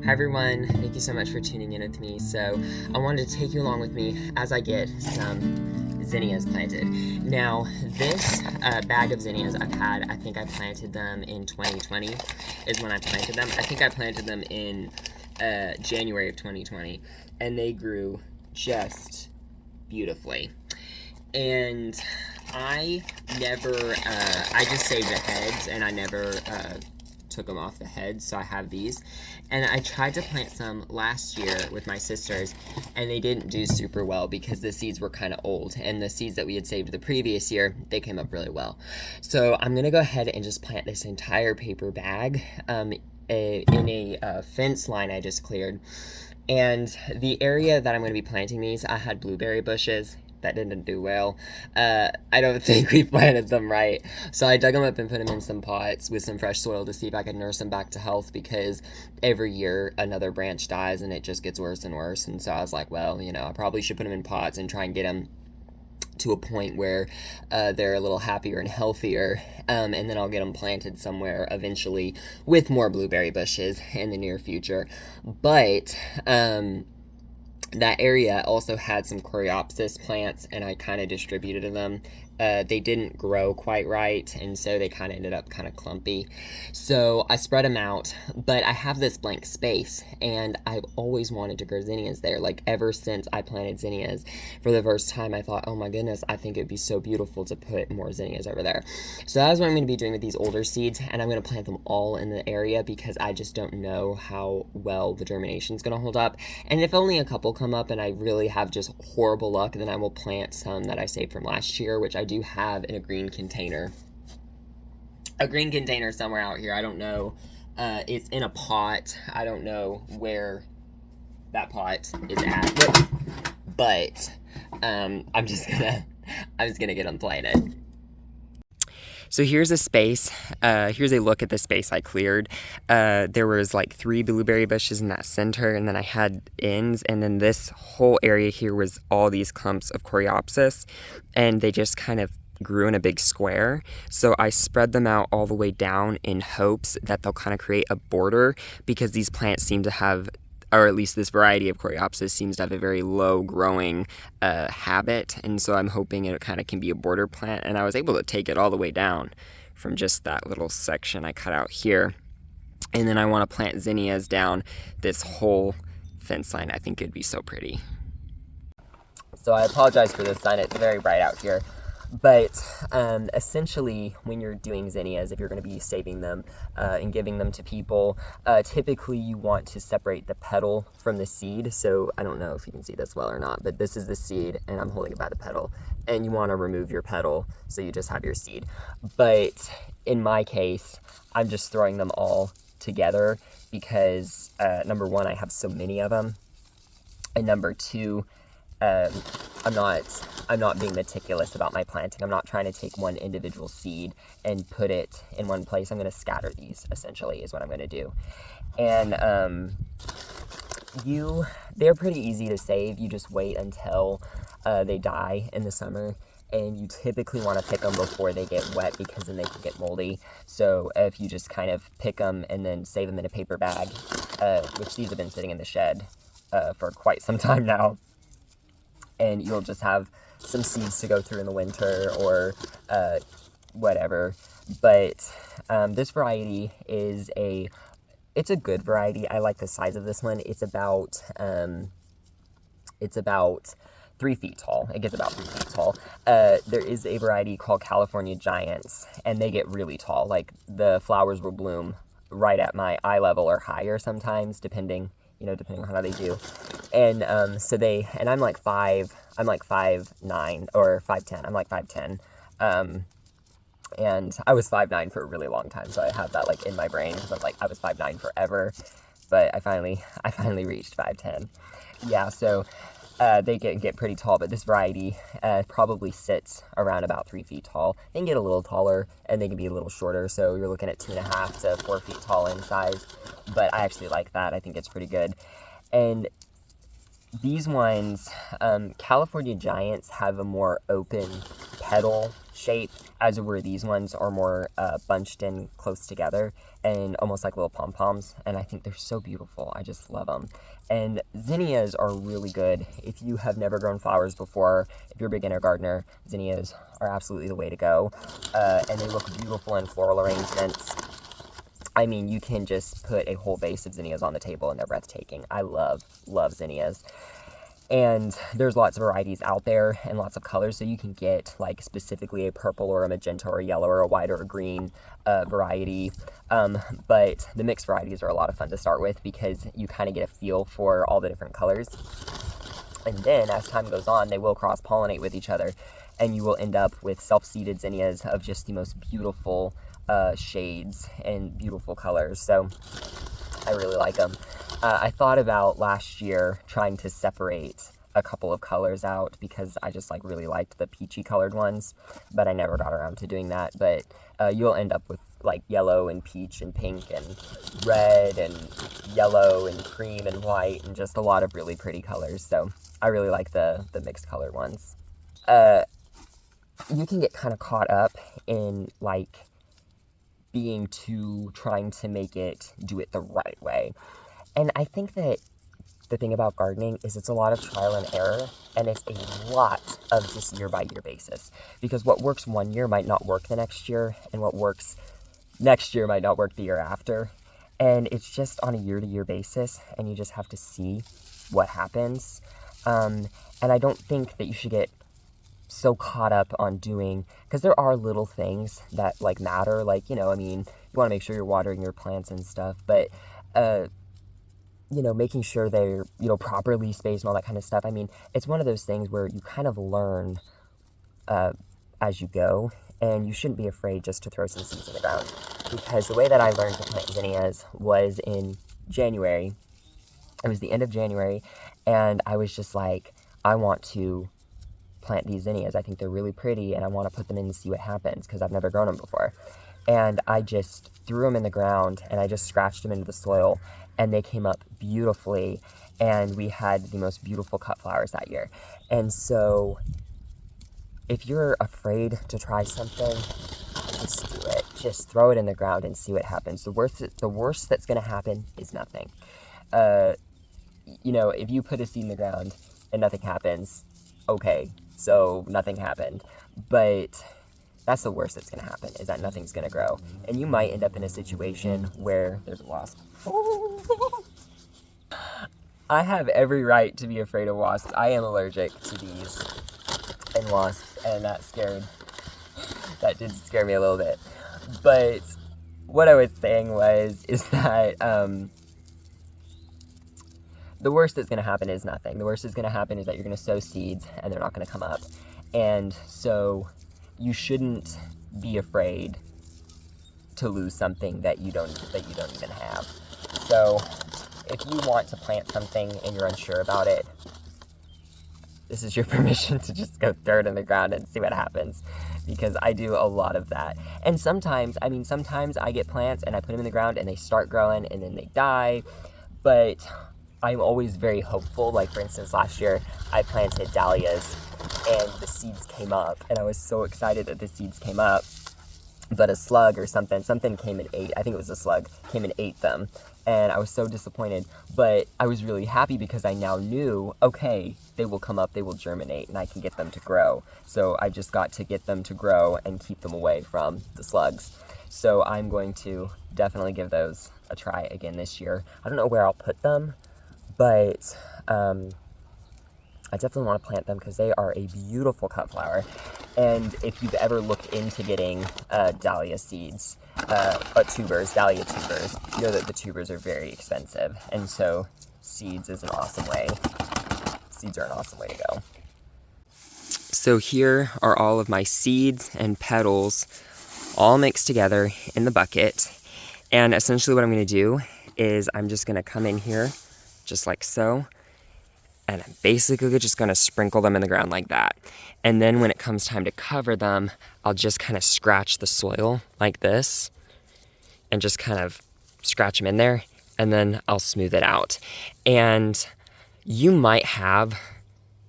Hi everyone, thank you so much for tuning in with me. So I wanted to take you along with me as I get some zinnias planted. Now this bag of zinnias I think I planted them in 2020 is when I planted them. I think I planted them in January of 2020 and they grew just beautifully. And I just saved the heads and I never took them off the heads, so I have these. And I tried to plant some last year with my sisters and they didn't do super well because the seeds were kind of old, and the seeds that we had saved the previous year, they came up really well. So I'm gonna go ahead and just plant this entire paper bag in a fence line I just cleared. And the area that I'm going to be planting these, I had blueberry bushes that didn't do well. I don't think we planted them right. So I dug them up and put them in some pots with some fresh soil to see if I could nurse them back to health, because every year another branch dies and it just gets worse and worse. And so I was like, well, I probably should put them in pots and try and get them to a point where they're a little happier and healthier, and then I'll get them planted somewhere eventually with more blueberry bushes in the near future. But that area also had some coreopsis plants, and I kind of distributed them. They didn't grow quite right, and so they kind of ended up kind of clumpy. So I spread them out, but I have this blank space, and I've always wanted to grow zinnias there. Like, ever since I planted zinnias for the first time, I thought, oh my goodness, I think it'd be so beautiful to put more zinnias over there. So that's what I'm going to be doing with these older seeds, and I'm going to plant them all in the area because I just don't know how well the germination is going to hold up. And if only a couple come up and I really have just horrible luck, then I will plant some that I saved from last year, which I do have in a green container. A green container somewhere out here. I don't know. It's in a pot. I don't know where that pot is at. But I'm just gonna get them planted. So here's a space. Here's a look at the space I cleared. There was like 3 blueberry bushes in that center, and then I had ends, and then this whole area here was all these clumps of coreopsis, and they just kind of grew in a big square. So I spread them out all the way down in hopes that they'll kind of create a border, because these plants seem to have, or at least this variety of coreopsis seems to have a very low growing habit, and so I'm hoping it kind of can be a border plant. And I was able to take it all the way down from just that little section I cut out here. And then I want to plant zinnias down this whole fence line. I think it'd be so pretty. So I apologize for this sign, it's very bright out here. But essentially, when you're doing zinnias, if you're going to be saving them and giving them to people, typically you want to separate the petal from the seed. So I don't know if you can see this well or not, but this is the seed, and I'm holding it by the petal. And you want to remove your petal, so you just have your seed. But in my case, I'm just throwing them all together because, number one, I have so many of them. And number two, I'm not being meticulous about my planting. I'm not trying to take one individual seed and put it in one place. I'm going to scatter these, essentially, is what I'm going to do. And they're pretty easy to save. You just wait until they die in the summer, and you typically want to pick them before they get wet, because then they can get moldy. So if you just kind of pick them and then save them in a paper bag, which these have been sitting in the shed for quite some time now, and you'll just have some seeds to go through in the winter or whatever. But this variety is it's a good variety. I like the size of this one. It's about 3 feet tall. It gets about 3 feet tall. There is a variety called California Giants, and they get really tall. Like, the flowers will bloom right at my eye level or higher sometimes, depending on how they do. And and I'm like 5'9" or 5'10". I'm like 5'10". And I was 5'9" for a really long time, so I have that like in my brain, because I'm like, I was 5'9" forever, but I finally reached 5'10". Yeah, so they get pretty tall, but this variety probably sits around about 3 feet tall. They can get a little taller, and they can be a little shorter, so you're looking at 2.5 to 4 feet tall in size, but I actually like that. I think it's pretty good. And these ones, California Giants have a more open petal shape, as where these ones are more bunched in close together and almost like little pom-poms, and I think they're so beautiful. I just love them. And zinnias are really good. If you have never grown flowers before, if you're a beginner gardener, zinnias are absolutely the way to go. And they look beautiful in floral arrangements. I mean, you can just put a whole vase of zinnias on the table and they're breathtaking. I love zinnias. And there's lots of varieties out there and lots of colors, so you can get like specifically a purple or a magenta or a yellow or a white or a green variety. But the mixed varieties are a lot of fun to start with because you kind of get a feel for all the different colors. And then as time goes on, they will cross-pollinate with each other, and you will end up with self-seeded zinnias of just the most beautiful shades and beautiful colors. So I really like them. I thought about last year trying to separate a couple of colors out because I just like really liked the peachy colored ones, but I never got around to doing that. But you'll end up with like yellow and peach and pink and red and yellow and cream and white and just a lot of really pretty colors. So I really like the mixed colored ones. You can get kind of caught up in like trying to make it do it the right way. And I think that the thing about gardening is it's a lot of trial and error, and it's a lot of just year by year basis. Because what works one year might not work the next year, and what works next year might not work the year after. And it's just on a year to year basis, and you just have to see what happens. And I don't think that you should get so caught up on doing, because there are little things that like matter, like, you know, I mean, you want to make sure you're watering your plants and stuff, but you know, making sure they're, you know, properly spaced and all that kind of stuff. I mean, it's one of those things where you kind of learn as you go, and you shouldn't be afraid just to throw some seeds in the ground, because the way that I learned to plant zinnias was in January. It was the end of January, and I was just like, I want to plant these zinnias. I think they're really pretty, and I want to put them in and see what happens, because I've never grown them before. And I just threw them in the ground, and I just scratched them into the soil, and they came up beautifully, and we had the most beautiful cut flowers that year. And so if you're afraid to try something, just do it. Just throw it in the ground and see what happens. The worst that's going to happen is nothing. You know, if you put a seed in the ground and nothing happens, okay, so nothing happened. But that's the worst that's going to happen, is that nothing's going to grow. And you might end up in a situation where there's a wasp. I have every right to be afraid of wasps. I am allergic to bees and wasps, and that did scare me a little bit. But what I was saying is that the worst that's going to happen is nothing. The worst that's going to happen is that you're going to sow seeds and they're not going to come up. And so you shouldn't be afraid to lose something that you don't even have. So if you want to plant something and you're unsure about it, this is your permission to just go throw it in the ground and see what happens, because I do a lot of that. And sometimes I get plants and I put them in the ground and they start growing and then they die, but I'm always very hopeful. Like, for instance, last year I planted dahlias and the seeds came up, and I was so excited that the seeds came up, but a slug or something came and ate, I think it was a slug, came and ate them, and I was so disappointed. But I was really happy because I now knew, okay, they will come up, they will germinate, and I can get them to grow. So I just got to get them to grow and keep them away from the slugs. So I'm going to definitely give those a try again this year. I don't know where I'll put them, but I definitely want to plant them because they are a beautiful cut flower. And if you've ever looked into getting dahlia seeds, dahlia tubers, you know that the tubers are very expensive. And so seeds are an awesome way to go. So here are all of my seeds and petals all mixed together in the bucket. And essentially what I'm going to do is I'm just going to come in here just like so. And I'm basically just going to sprinkle them in the ground like that. And then when it comes time to cover them, I'll just kind of scratch the soil like this and just kind of scratch them in there, and then I'll smooth it out. And you might have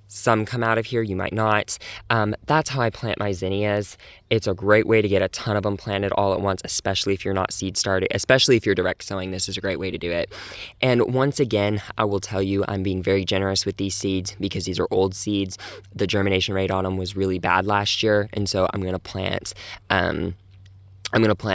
some come out of here, you might not. That's how I plant my zinnias. It's a great way to get a ton of them planted all at once, especially if you're not seed starting, especially if you're direct sowing. This is a great way to do it. And once again, I will tell you, I'm being very generous with these seeds because these are old seeds. The germination rate on them was really bad last year, and so I'm gonna plant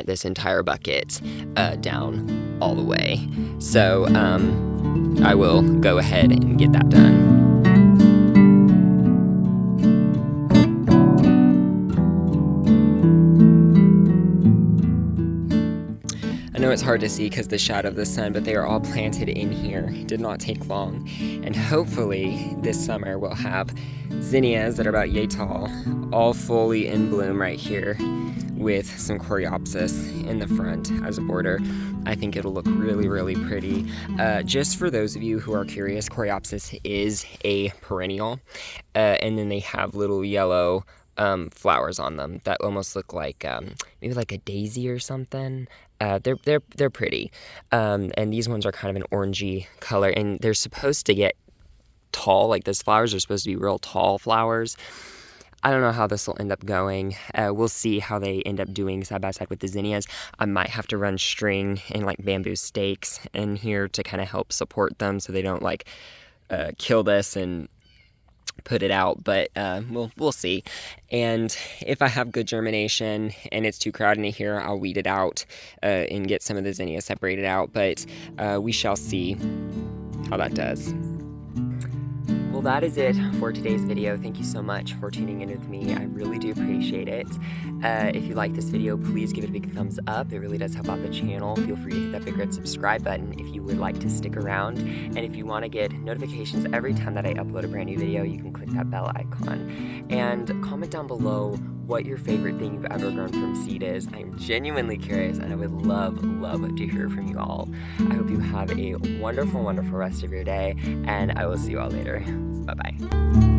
this entire bucket down all the way. So I will go ahead and get that done. I know it's hard to see because the shadow of the sun, but they are all planted in here. It did not take long. And hopefully this summer we'll have zinnias that are about yay tall, all fully in bloom right here with some coreopsis in the front as a border. I think it'll look really, really pretty. Just for those of you who are curious, coreopsis is a perennial, and then they have little yellow flowers on them that almost look like maybe like a daisy or something. They're pretty, and these ones are kind of an orangey color, and they're supposed to get tall. Like those flowers are supposed to be real tall flowers. I don't know how this will end up going. We'll see how they end up doing side by side with the zinnias. I might have to run string and like bamboo stakes in here to kind of help support them so they don't like kill this and put it out, but we'll see. And if I have good germination and it's too crowded in here, I'll weed it out and get some of the zinnias separated out, but we shall see how that does. Well, that is it for today's video. Thank you so much for tuning in with me. I really do appreciate it. If you like this video, please give it a big thumbs up. It really does help out the channel. Feel free to hit that big red subscribe button if you would like to stick around. And if you want to get notifications every time that I upload a brand new video, you can click that bell icon. And comment down below what your favorite thing you've ever grown from seed is. I'm genuinely curious, and I would love to hear from you all. I hope you have a wonderful rest of your day, and I will see you all later. Bye-bye.